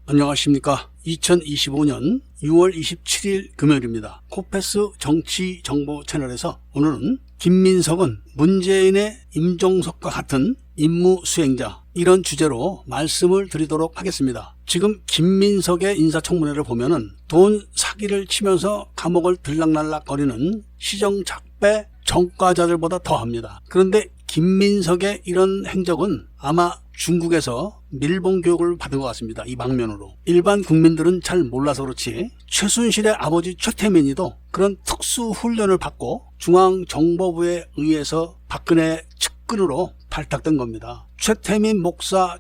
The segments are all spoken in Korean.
안녕하십니까. 2025년 6월 27일 금요일입니다. 코페스 정치정보 채널에서 오늘은 김민석은 문재인의 임종석과 같은 임무 수행자, 이런 주제로 말씀을 드리도록 하겠습니다. 지금 김민석의 인사청문회를 보면은 돈 사기를 치면서 감옥을 들락날락 거리는 시정작배 전과자들보다 더합니다. 그런데 김민석의 이런 행적은 아마 중국에서 밀봉 교육을 받은 것 같습니다. 이 방면으로. 일반 국민들은 잘 몰라서 그렇지 최순실의 아버지 최태민이도 그런 특수 훈련을 받고 중앙정보부에 의해서 박근혜 측근으로 발탁된 겁니다. 최태민 목사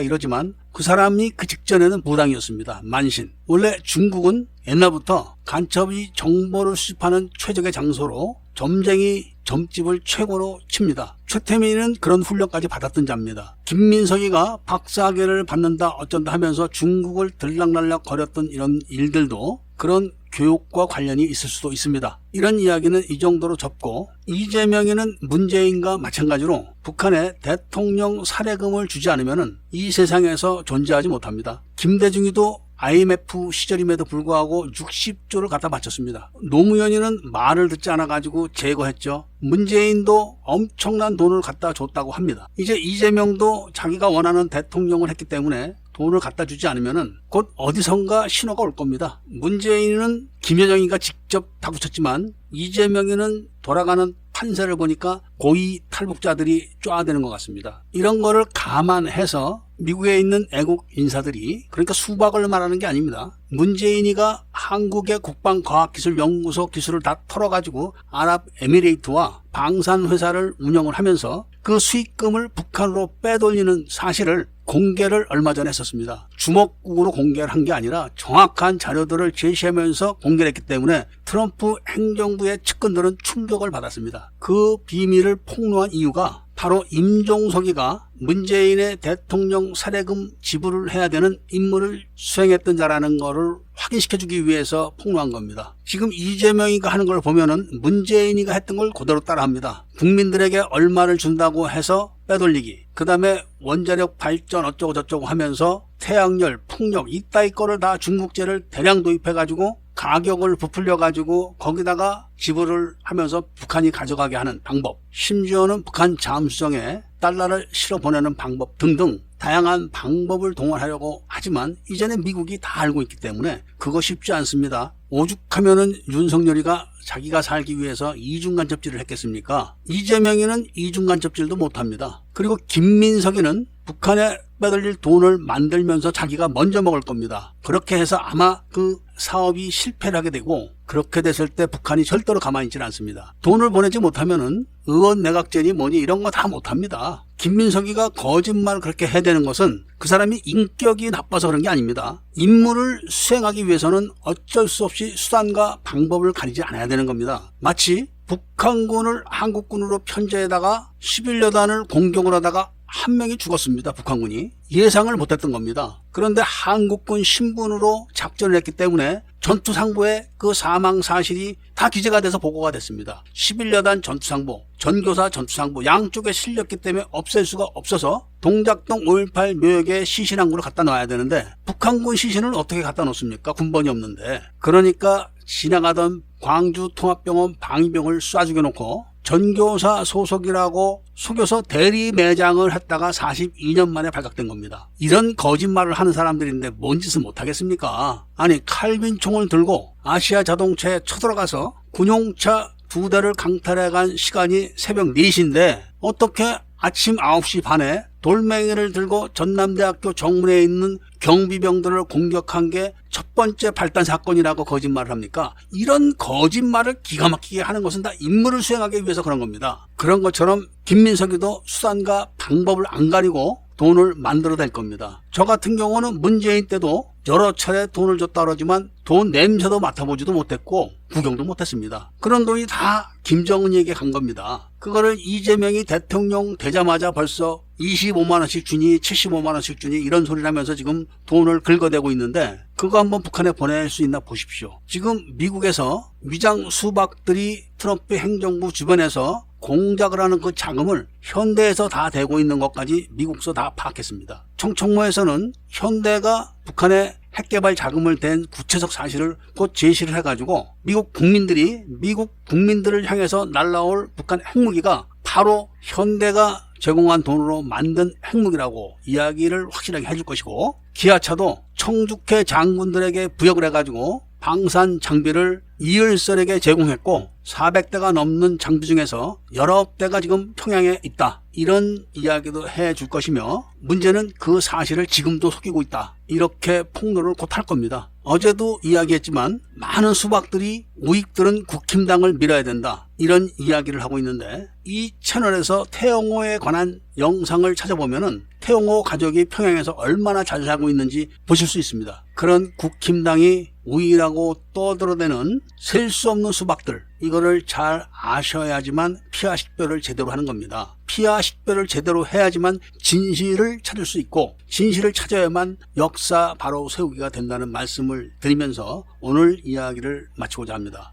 이러지만 그 사람이 그 직전에는 무당이었습니다. 만신. 원래 중국은 옛날부터 간첩이 정보를 수집하는 최적의 장소로 점쟁이 점집을 최고로 칩니다. 최태민은 그런 훈련까지 받았던 자입니다. 김민석이가 박사학위를 받는다 어쩐다 하면서 중국을 들락날락 거렸던 이런 일들도 그런 교육과 관련이 있을 수도 있습니다. 이런 이야기는 이 정도로 접고, 이재명이는 문재인과 마찬가지로 북한에 대통령 살해금을 주지 않으면 이 세상에서 존재하지 못합니다. 김대중이도 IMF 시절임에도 불구하고 60조를 갖다 바쳤습니다. 노무현이는 말을 듣지 않아가지고 제거했죠. 문재인도 엄청난 돈을 갖다 줬다고 합니다. 이제 이재명도 자기가 원하는 대통령을 했기 때문에 돈을 갖다 주지 않으면 곧 어디선가 신호가 올 겁니다. 문재인은 김여정이가 직접 다 붙였지만 이재명이는 돌아가는 판세를 보니까 고위 탈북자들이 쪼아대는 것 같습니다. 이런 거를 감안해서 미국에 있는 애국 인사들이, 그러니까 수박을 말하는 게 아닙니다. 문재인이가 한국의 국방과학기술연구소 기술을 다 털어가지고 아랍에미레이트와 방산회사를 운영을 하면서 그 수익금을 북한으로 빼돌리는 사실을 공개를 얼마 전에 했었습니다. 주먹국으로 공개를 한 게 아니라 정확한 자료들을 제시하면서 공개를 했기 때문에 트럼프 행정부의 측근들은 충격을 받았습니다. 그 비밀을 폭로한 이유가 바로 임종석이가 문재인의 대통령 살해금 지불을 해야 되는 임무를 수행했던 자라는 것을 확인시켜주기 위해서 폭로한 겁니다. 지금 이재명이가 하는 걸 보면은 문재인이가 했던 걸 그대로 따라합니다. 국민들에게 얼마를 준다고 해서 빼돌리기, 그 다음에 원자력 발전 어쩌고 저쩌고 하면서 태양열, 풍력 이따위 거를 다 중국제를 대량 도입해가지고 가격을 부풀려가지고 거기다가 지불을 하면서 북한이 가져가게 하는 방법, 심지어는 북한 잠수정에 달러를 실어 보내는 방법 등등 다양한 방법을 동원하려고 하지만 이전에 미국이 다 알고 있기 때문에 그거 쉽지 않습니다. 오죽하면은 윤석열이가 자기가 살기 위해서 이중간첩질을 했겠습니까? 이재명이는 이중간첩질도 못합니다. 그리고 김민석이는 북한에 빼돌릴 돈을 만들면서 자기가 먼저 먹을 겁니다. 그렇게 해서 아마 그 사업이 실패를 하게 되고, 그렇게 됐을 때 북한이 절대로 가만히 있지는 않습니다. 돈을 보내지 못하면은 의원 내각제니 뭐니 이런 거 다 못합니다. 김민석이가 거짓말을 그렇게 해야 되는 것은 그 사람이 인격이 나빠서 그런 게 아닙니다. 임무를 수행하기 위해서는 어쩔 수 없이 수단과 방법을 가리지 않아야 되는 겁니다. 마치 북한군을 한국군으로 편제에다가 11여단을 공격을 하다가 한 명이 죽었습니다. 북한군이. 예상을 못했던 겁니다. 그런데 한국군 신분으로 작전을 했기 때문에 전투상보에 그 사망 사실이 다 기재가 돼서 보고가 됐습니다. 11여단 전투상보, 전교사 전투상보 양쪽에 실렸기 때문에 없앨 수가 없어서 동작동 5.18 묘역에 시신항구를 갖다 놔야 되는데 북한군 시신을 어떻게 갖다 놓습니까? 군번이 없는데. 그러니까 지나가던 광주 통합병원 방위병을 쏴 죽여놓고 전교사 소속이라고 속여서 대리 매장을 했다가 42년 만에 발각된 겁니다. 이런 거짓말을 하는 사람들인데 뭔 짓을 못하겠습니까? 아니, 칼빈총을 들고 아시아 자동차에 쳐들어가서 군용차 2대를 강탈해간 시간이 새벽 4시인데 어떻게 아침 9시 반에 돌멩이를 들고 전남대학교 정문에 있는 경비병들을 공격한 게 첫 번째 발단 사건이라고 거짓말을 합니까? 이런 거짓말을 기가 막히게 하는 것은 다 임무를 수행하기 위해서 그런 겁니다. 그런 것처럼 김민석이도 수단과 방법을 안 가리고 돈을 만들어낼 겁니다. 저 같은 경우는 문재인 때도 여러 차례 돈을 줬다 그러지만 돈 냄새도 맡아보지도 못했고 구경도 못했습니다. 그런 돈이 다 김정은에게 간 겁니다. 그거를 이재명이 대통령 되자마자 벌써 25만 원씩 주니 75만 원씩 주니 이런 소리를 하면서 지금 돈을 긁어대고 있는데 그거 한번 북한에 보낼 수 있나 보십시오. 지금 미국에서 위장 수박들이 트럼프 행정부 주변에서 공작을 하는 그 자금을 현대에서 다 대고 있는 것까지 미국서 다 파악했습니다. 청청모에서는 현대가 북한의 핵개발 자금을 댄 구체적 사실을 곧 제시를 해가지고 미국 국민들을 향해서 날라올 북한 핵무기가 바로 현대가 제공한 돈으로 만든 핵무기라고 이야기를 확실하게 해줄 것이고, 기아차도 청주회 장군들에게 부역을 해가지고 방산 장비를 이을설에게 제공했고 400대가 넘는 장비 중에서 19대가 지금 평양에 있다, 이런 이야기도 해줄 것이며, 문제는 그 사실을 지금도 속이고 있다, 이렇게 폭로를 곧 할 겁니다. 어제도 이야기했지만 많은 수박들이 우익들은 국힘당을 밀어야 된다, 이런 이야기를 하고 있는데, 이 채널에서 태영호에 관한 영상을 찾아보면은 태영호 가족이 평양에서 얼마나 잘 살고 있는지 보실 수 있습니다. 그런 국힘당이 우익이라고 떠들어대는 셀 수 없는 수박들, 이거를 잘 아셔야지만 피하 식별을 제대로 하는 겁니다. 피하 식별을 제대로 해야지만 진실을 찾을 수 있고, 진실을 찾아야만 역사 바로 세우기가 된다는 말씀을 드리면서 오늘 이야기를 마치고자 합니다.